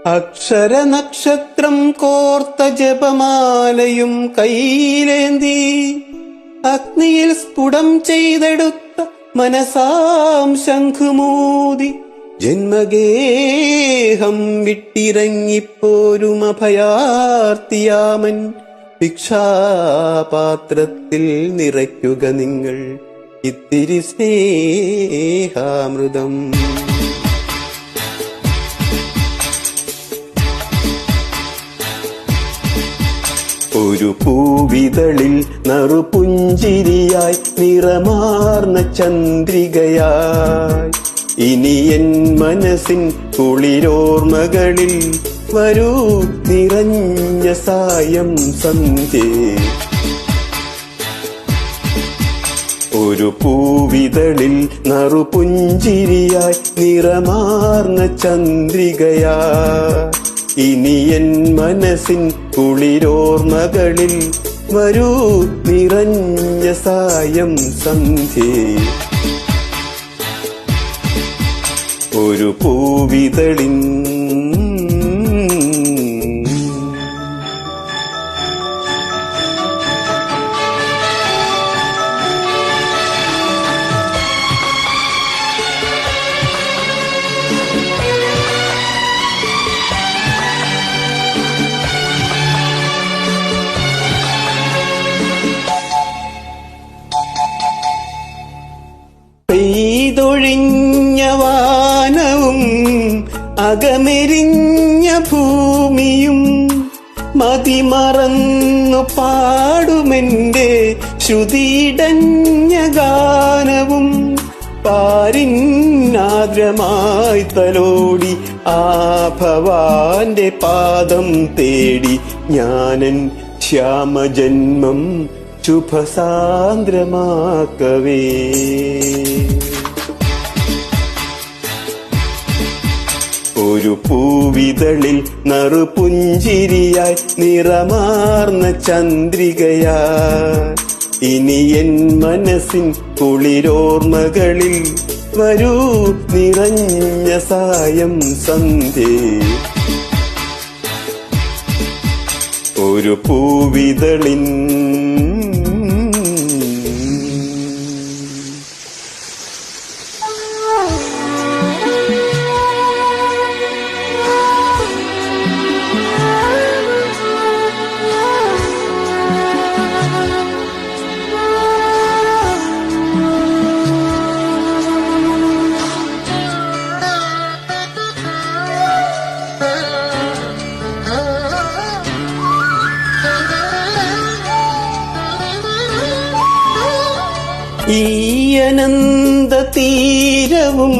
അക്ഷരനക്ഷത്രം കോർത്ത ജപമാലയും കയ്യിലേന്തി അഗ്നിയിൽ സ്ഫുടം ചെയ്തെടുത്ത മനസാം ശംഖുമൂതി ജന്മഗേഹം വിട്ടിറങ്ങിപ്പോരും അഭയാർത്തിയാമൻ ഭിക്ഷാപാത്രത്തിൽ നിറയ്ക്കുക നിങ്ങൾ ഇത്തിരി സ്നേഹാമൃതം. ഒരു പൂവിതളിൽ നറുപുഞ്ചിരിയായി നിറമാർന്ന ചന്ദ്രികയായി ഇനി എൻ മനസ്സിൻ കുളിരോർമകളിൽ വരൂ നിറഞ്ഞ സായം സന്ധ്യേ. ഒരു പൂവിതളിൽ നറുപുഞ്ചിരിയായി നിറമാർന്ന ചന്ദ്രികയായി ഇനി എൻ മനസ്സിൻ കുളിരോർമകളിൽ വരൂ നിറഞ്ഞ സായം സന്ധ്യേ. ഒരു പൂവിതളിൻ പെയ്തൊഴിഞ്ഞ വാനവും അകമെരിഞ്ഞ ഭൂമിയും മതിമറന്നു പാടുമെന്റെ ശ്രുതിയിടഞ്ഞ ഗാനവും പാരിന്നാദ്രമായി തലോടി ആ ഭവാന്റെ പാദം തേടി ഞാനൻ ശ്യാമജന്മം ശുഭസാന്ദ്രമാക്കവേ. ഒരു പൂവിതളിൽ നറുപുഞ്ചിരിയായി നിറമാർന്ന ചന്ദ്രികയായി ഇനി എൻ മനസ്സിൻ കുളിരോർമകളിൽ വരൂ നിറഞ്ഞ സായം സന്ധ്യേ. ഒരു പൂവിതളിൻ ഈ അനന്ത തീരവും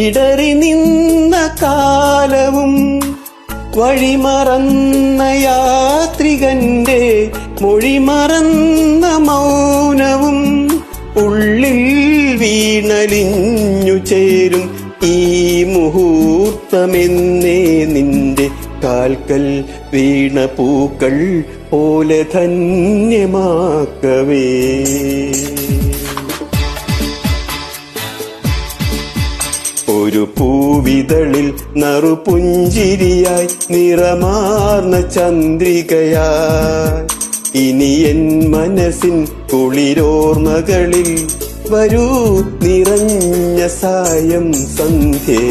ഇടറി നിന്ന കാലവും വഴിമറന്ന യാത്രികന്റെ മൊഴിമറന്ന മൗനവും ഉള്ളിൽ വീണലിഞ്ഞു ചേരും ഈ മുഹൂർത്തമെന്നേ നിന്റെ കാൽക്കൽ വീണ പൂക്കൾ പോലെ ധന്യമാക്കവേ. ഒരു പൂവിതളിൽ നറുപുഞ്ചിരിയായി നിറമാർന്ന ചന്ദ്രികയായി ഇനി എൻ മനസ്സിൻ കുളിരോർമകളിൽ വരൂ നിറഞ്ഞ സായം സന്ധ്യേ.